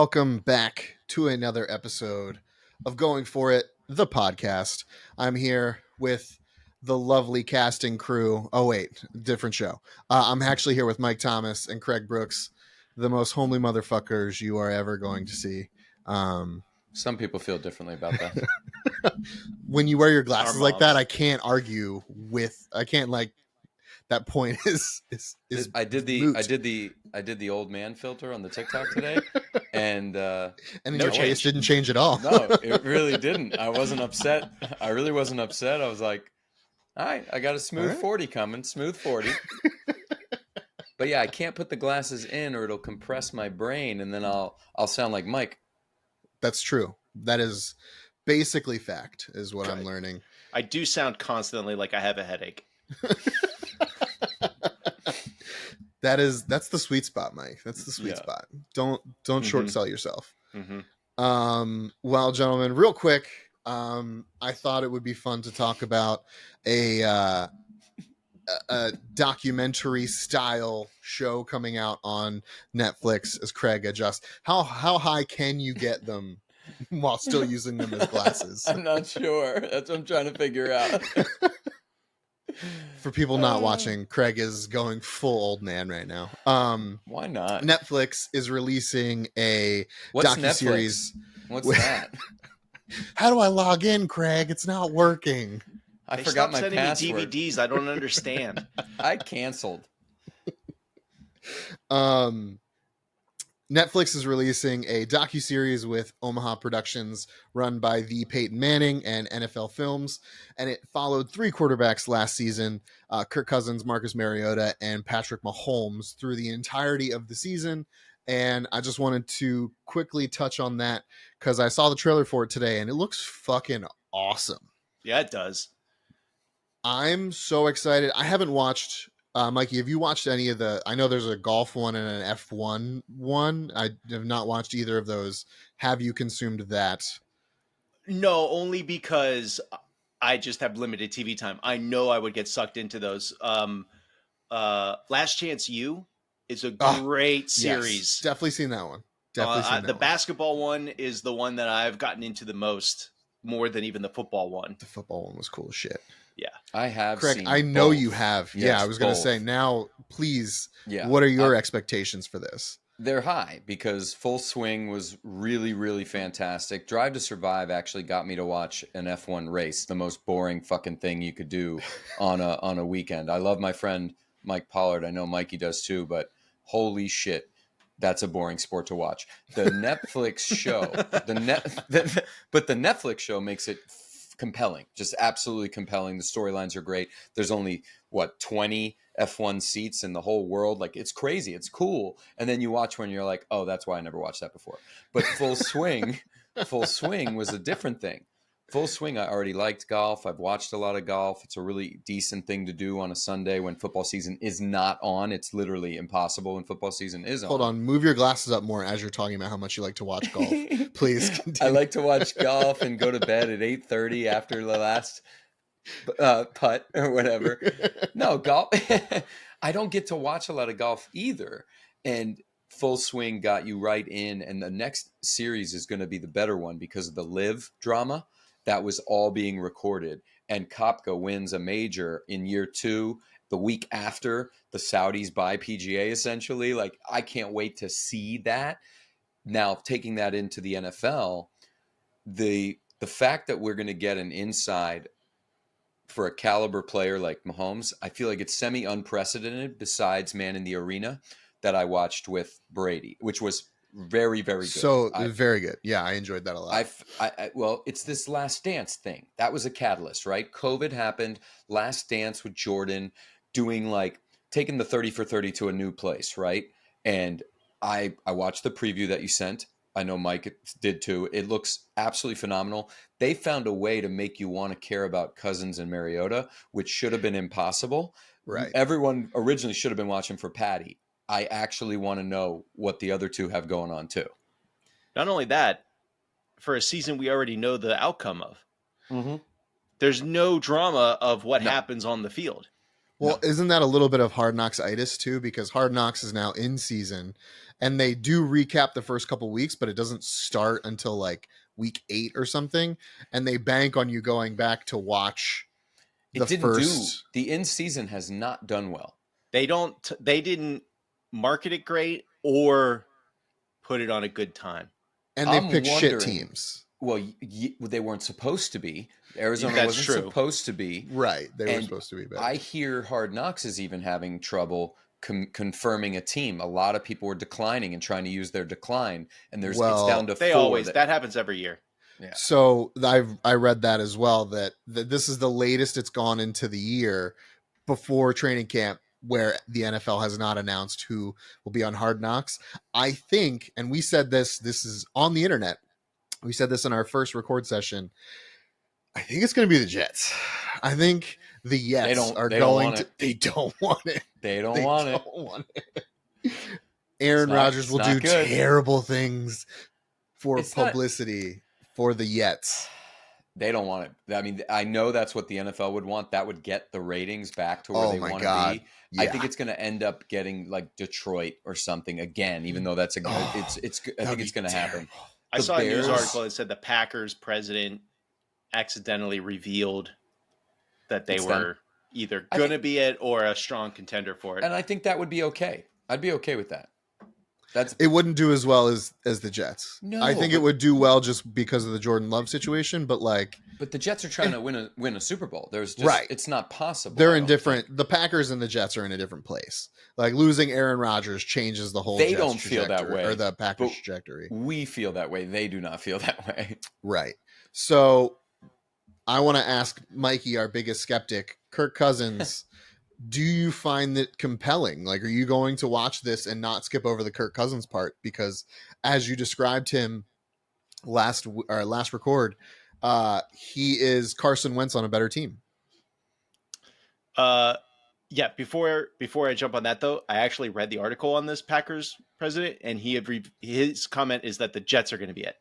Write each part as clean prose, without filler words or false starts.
Welcome back to another episode of Going For It, the podcast. I'm here with the lovely casting crew. Oh, wait, different show. I'm actually here with Mike Thomas and Craig Brooks, the most homely motherfuckers you are ever going to see. Some people feel differently about that. When you wear your glasses Our like that, moms. I can't argue with. I can't that point is I did moot. the old man filter on the TikTok today, and and then no your face change. didn't change at all. no, it really didn't. I wasn't upset. I really wasn't upset. I was like, all right, I got a smooth All right. 40 coming, smooth 40. But yeah, I can't put the glasses in or it'll compress my brain, and then I'll sound like Mike. That's true. That is basically fact, is what I'm Right. learning. I do sound constantly like I have a headache. That's the sweet spot, Mike. That's the sweet Yeah. spot. Don't short sell yourself. Mm-hmm. Well, gentlemen, real quick, I thought it would be fun to talk about a documentary style show coming out on Netflix as Craig adjusts. How high can you get them while still using them as glasses? I'm not sure. That's what I'm trying to figure out. For people not watching, Craig is going full old man right now. Why not? Netflix is releasing a What's docuseries. Netflix? What's that? How do I log in, Craig? It's not working. I They forgot stopped my sending password. me DVDs. I don't understand. I canceled. Netflix is releasing a docuseries with Omaha Productions run by the Peyton Manning and NFL Films, and it followed three quarterbacks last season, Kirk Cousins, Marcus Mariota, and Patrick Mahomes through the entirety of the season. And I just wanted to quickly touch on that because I saw the trailer for it today, and it looks fucking awesome. Yeah, it does. I'm so excited. I haven't watched... Mikey, have you watched any of the... I know there's a golf one and an F1 one. I have not watched either of those. Have you consumed that? No, only because I just have limited TV time. I know I would get sucked into those. Last Chance U is a great series. Yes, definitely seen that one. Definitely seen that the one. basketball one is the one that I've gotten into the most, more than even the football one. The football one was cool as shit. Yeah. I have Craig, seen I know both. you have. Yes, Yeah, I was going to both. say, now, please, Yeah. what are your expectations for this? They're high because Full Swing was really, really fantastic. Drive to Survive actually got me to watch an F1 race, the most boring fucking thing you could do on a weekend. I love my friend Mike Pollard. I know Mikey does too, but holy shit, that's a boring sport to watch. The Netflix show, but the Netflix show makes it compelling, just absolutely compelling. The storylines are great. There's only 20 F1 seats in the whole world. Like, it's crazy, it's cool. And then you watch one and you're like, oh, that's why I never watched that before. But Full Swing was a different thing. Full Swing, I already liked golf. I've watched a lot of golf. It's a really decent thing to do on a Sunday when football season is not on. It's literally impossible when football season is on. Hold on, move your glasses up more as you're talking about how much you like to watch golf. Please continue. I like to watch golf and go to bed at 8:30 after the last putt or whatever. No, golf. I don't get to watch a lot of golf either. And Full Swing got you right in. And the next series is going to be the better one because of the live drama. That was all being recorded. And Kopka wins a major in year 2, the week after the Saudis buy PGA, essentially. Like, I can't wait to see that. Now, taking that into the NFL, the fact that we're going to get an inside for a caliber player like Mahomes, I feel like it's semi-unprecedented besides Man in the Arena that I watched with Brady, which was very, very good. So, very good. Yeah, I enjoyed that a lot. Well, it's this Last Dance thing. That was a catalyst, right? COVID happened, Last Dance with Jordan doing taking the 30 for 30 to a new place, right? And I watched the preview that you sent. I know Mike did too. It looks absolutely phenomenal. They found a way to make you want to care about Cousins and Mariota, which should have been impossible. Right. Everyone originally should have been watching for Patty. I actually want to know what the other two have going on too. Not only that, for a season we already know the outcome of. Mm-hmm. There's no drama of what happens on the field. Well, No. isn't that a little bit of Hard Knocks-itis too? Because Hard Knocks is now in season, and they do recap the first couple weeks, but it doesn't start until like week 8 or something, and they bank on you going back to watch the It didn't do. first. The in season has not done well. They didn't market it great or put it on a good time. And they've I'm picked shit wondering- teams. Well, they weren't supposed to be. Arizona That's wasn't true. supposed to be. Right. They were And supposed to be better. I hear Hard Knocks is even having trouble confirming a team. A lot of people were declining and trying to use their decline, and it's down to They 4. always that happens every year. Yeah. So I read that as well, that this is the latest it's gone into the year before training camp where the NFL has not announced who will be on Hard Knocks. I think, and we said this is on the internet. We said this in our first record session. I think it's going to be the Jets. I think the Jets They don't going want to. it. They don't want it. They don't They want don't it. want it. Aaron It's not- Rodgers it's will not do good. terrible things for It's not- publicity for the Jets. They don't want it. I mean, I know that's what the NFL would want. That would get the ratings back to where Oh they my want God. to be. I Yeah. think it's going to end up getting like Detroit or something again, even though that's Oh, I think it's going to happen. I The saw a news Bears- article that said the Packers president accidentally revealed that they It's were them. either I going to think- be it or a strong contender for it. And I think that would be okay. I'd be okay with that. That's It wouldn't do as well as the Jets. No, I think it but- would do well just because of the Jordan Love situation, but like But the Jets are trying to win a Super Bowl. There's just, Right. It's not possible. they're I in don't different. think. The Packers and the Jets are in a different place. Like losing Aaron Rodgers changes the whole. They Jets don't feel that trajectory, way, or the Packers but- trajectory. We feel that way. They do not feel that way. Right. So I want to ask Mikey, our biggest skeptic, Kirk Cousins. Do you find it compelling? Like, are you going to watch this and not skip over the Kirk Cousins part? Because as you described him last record, he is Carson Wentz on a better team. Yeah. Before I jump on that though, I actually read the article on this Packers president, and his comment is that the Jets are going to be it.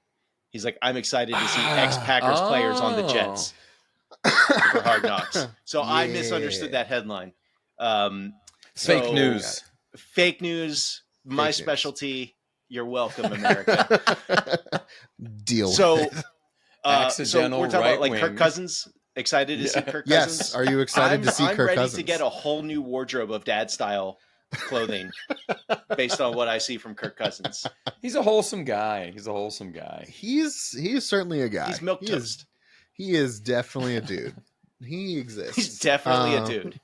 He's like, I'm excited to see ex-Packers players on the Jets for Hard Knocks. So I Yeah. misunderstood that headline. Fake So- news. Fake news, my news. specialty. You're welcome, America. Deal. So, with it. so Accidental we're talking about like right Kirk wing. Cousins. Excited to see Kirk Yes. Cousins. Are you excited to see I'm Kirk ready Cousins? to get a whole new wardrobe of dad style clothing based on what I see from Kirk Cousins. He's a wholesome guy. He is certainly a guy. He's milk He is- toast. He is definitely a dude. He exists. He's definitely a dude.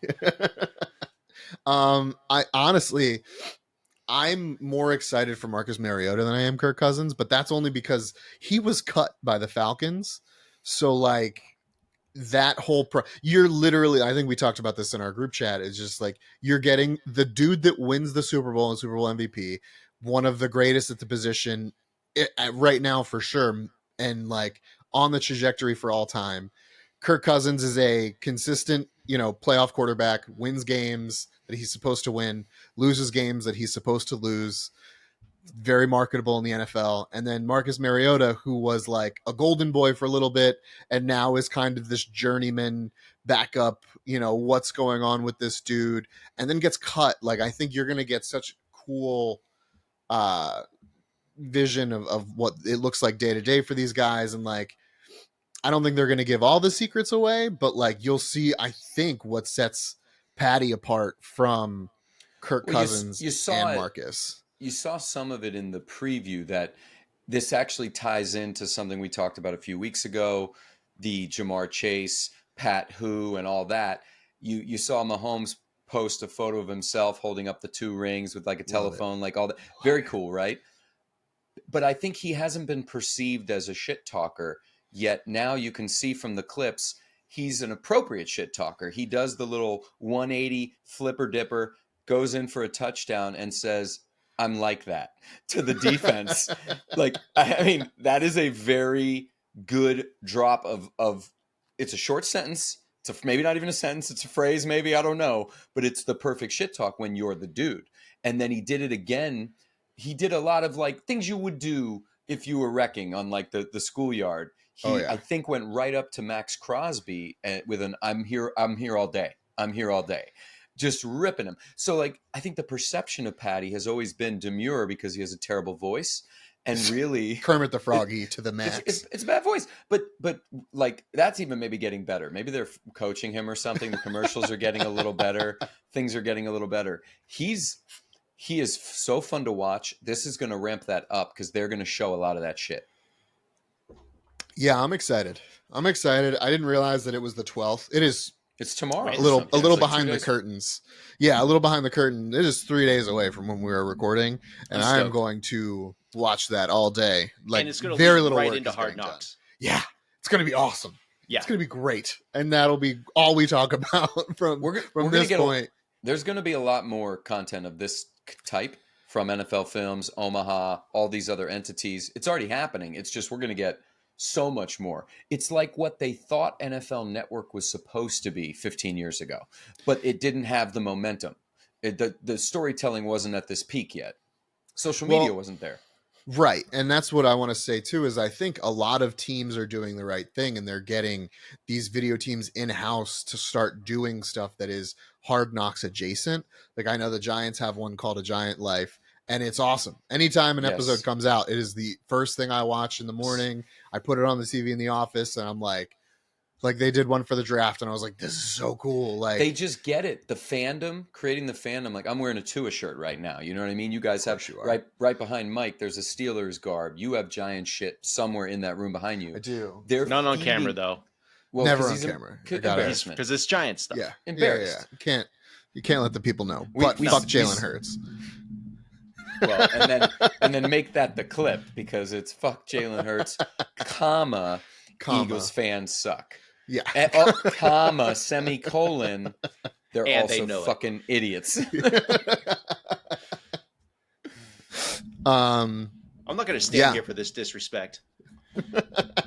I honestly, I'm more excited for Marcus Mariota than I am Kirk Cousins, but that's only because he was cut by the Falcons. So like that whole you're literally, I think we talked about this in our group chat, is just like you're getting the dude that wins the Super Bowl and Super Bowl MVP, one of the greatest at the position right now for sure, and like on the trajectory for all time. Kirk Cousins is a consistent, playoff quarterback, wins games that he's supposed to win, loses games that he's supposed to lose. Very marketable in the NFL. And then Marcus Mariota, who was like a golden boy for a little bit and now is kind of this journeyman backup, what's going on with this dude, and then gets cut. Like, I think you're going to get such cool vision of what it looks like day to day for these guys. And like, I don't think they're going to give all the secrets away, but like you'll see, I think, what sets Patty apart from Kirk Well, Cousins you saw and it. Marcus. You saw some of it in the preview that this actually ties into something we talked about a few weeks ago, the Jamar Chase, Pat Who, and all that. You saw Mahomes post a photo of himself holding up the 2 rings with like a telephone, like all that. Very cool, right? But I think he hasn't been perceived as a shit talker yet. Now you can see from the clips, he's an appropriate shit talker. He does the little 180 flipper dipper, goes in for a touchdown and says, I'm like that to the defense. Like, I mean, that is a very good drop of it's a short sentence. It's maybe not even a sentence. It's a phrase, maybe, I don't know, but it's the perfect shit talk when you're the dude. And then he did it again. He did a lot of like things you would do if you were wrecking on like the schoolyard. He, I think, went right up to Max Crosby with an I'm here all day. I'm here all day. just ripping him. So like, I think the perception of Patty has always been demure because he has a terrible voice, and really Kermit the Froggy to the max. it's a bad voice, but like that's even maybe getting better. Maybe they're coaching him or something. The commercials are getting a little better. Things are getting a little better. He is so fun to watch. This is going to ramp that up because they're going to show a lot of that shit. Yeah, I'm excited. I didn't realize that it was the 12th. It is. It's tomorrow. A little behind the curtains. Yeah, a little behind the curtain. It is 3 days away from when we are recording, and I am going to watch that all day. Like, and it's going to very lead little right work into is Hard getting Knocks. done. Yeah, it's going to be awesome. Yeah, it's going to be great, and that'll be all we talk about from this point. There's going to be a lot more content of this type from NFL Films, Omaha, all these other entities. It's already happening. It's just we're going to get so much more. It's like what they thought NFL Network was supposed to be 15 years ago, but it didn't have the momentum. The storytelling wasn't at this peak yet. Social media wasn't there. Right. And that's what I want to say too, is I think a lot of teams are doing the right thing, and they're getting these video teams in-house to start doing stuff that is Hard Knocks adjacent. Like, I know the Giants have one called A Giant Life, and it's awesome. Anytime an episode comes out, it is the first thing I watch in the morning. I put it on the TV in the office, and I'm like they did one for the draft, and I was like, this is so cool. Like, they just get it. The fandom, creating the fandom. Like, I'm wearing a Tua shirt right now. You know what I mean? You guys have right behind Mike. There's a Steelers garb. You have Giant shit somewhere in that room behind you. I do. They're none on camera though. Well, never on camera. Embarrassment. Because it's Giant stuff. Yeah, embarrassed. Yeah. You can't let the people know. But fuck Jalen Hurts. Well, and then make that the clip, because it's fuck Jalen Hurts, comma Eagles fans suck. Yeah. Comma, semicolon, they're and also they fucking idiots. I'm not going to stand here for this disrespect.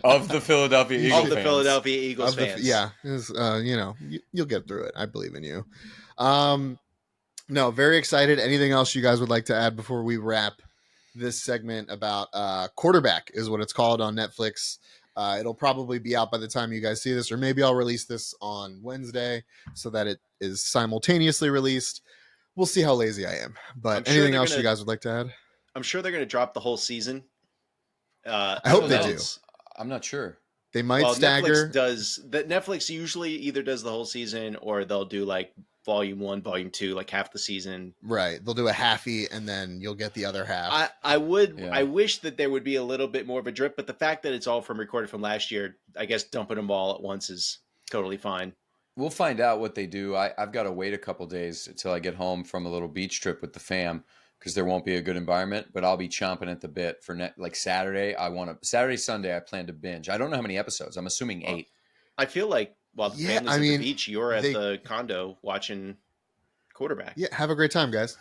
Of the Philadelphia Eagles fans. Philadelphia Eagles fans. You'll get through it. I believe in you. No, very excited. Anything else you guys would like to add before we wrap this segment about Quarterback is what it's called on Netflix. It'll probably be out by the time you guys see this, or maybe I'll release this on Wednesday so that it is simultaneously released. We'll see how lazy I am. But anything else you guys would like to add? I'm sure they're going to drop the whole season. I hope they do. I'm not sure. They might stagger. Netflix usually either does the whole season, or they'll do like volume 1, volume 2, like half the season. Right. They'll do a halfie, and then you'll get the other half. I wish that there would be a little bit more of a drip, but the fact that it's all recorded from last year, I guess dumping them all at once is totally fine. We'll find out what they do. I've got to wait a couple days until I get home from a little beach trip with the fam, because there won't be a good environment, but I'll be chomping at the bit for like Saturday. Saturday, Sunday, I plan to binge. I don't know how many episodes. I'm assuming 8. I feel like while the family's at the beach, you're at the condo watching Quarterback. Yeah, have a great time, guys.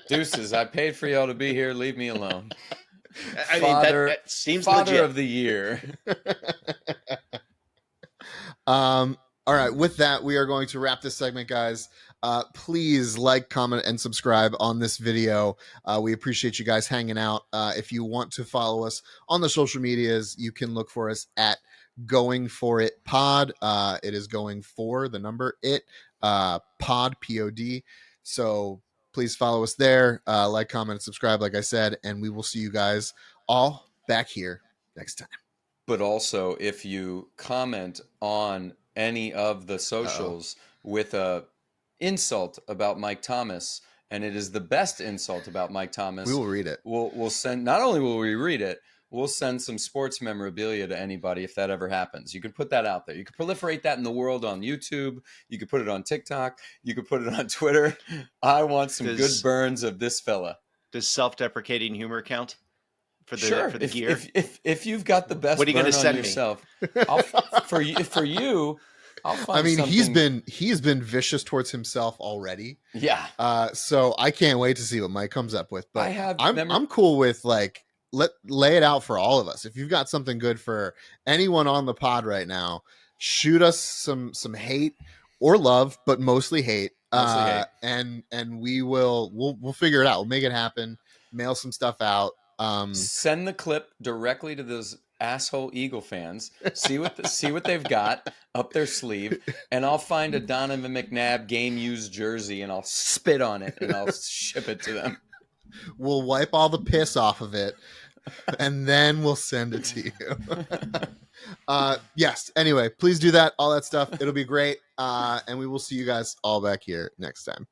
Deuces, I paid for y'all to be here. Leave me alone. I mean, that seems Father legit. of the Year. All right, with that, we are going to wrap this segment, guys. Please like, comment, and subscribe on this video. We appreciate you guys hanging out. If you want to follow us on the social medias, you can look for us at Going For It Pod. It is going for the number it pod pod. So please follow us there. Like, comment, and subscribe, like I said, and we will see you guys all back here next time. But also, if you comment on any of the socials with a insult about Mike Thomas, and it is the best insult about Mike Thomas, we will read it. We'll send. Not only will we read it, we'll send some sports memorabilia to anybody if that ever happens. You can put that out there. You can proliferate that in the world on YouTube. You could put it on TikTok. You could put it on Twitter. I want some good burns of this fella. Does self-deprecating humor count for the gear? If you've got the best, what are you going to send yourself? For you. I'll find I mean, something. he's been vicious towards himself already. Yeah. So I can't wait to see what Mike comes up with. But I'm cool with lay it out for all of us. If you've got something good for anyone on the pod right now, shoot us some hate or love, but mostly hate. And we'll figure it out. We'll make it happen. Mail some stuff out. Send the clip directly to those asshole Eagle fans see what they've got up their sleeve, and I'll find a Donovan McNabb game used jersey and I'll spit on it and I'll ship it to them. We'll wipe all the piss off of it, and then we'll send it to you. Yes. Anyway, please do that. All that stuff. It'll be great. And we will see you guys all back here next time.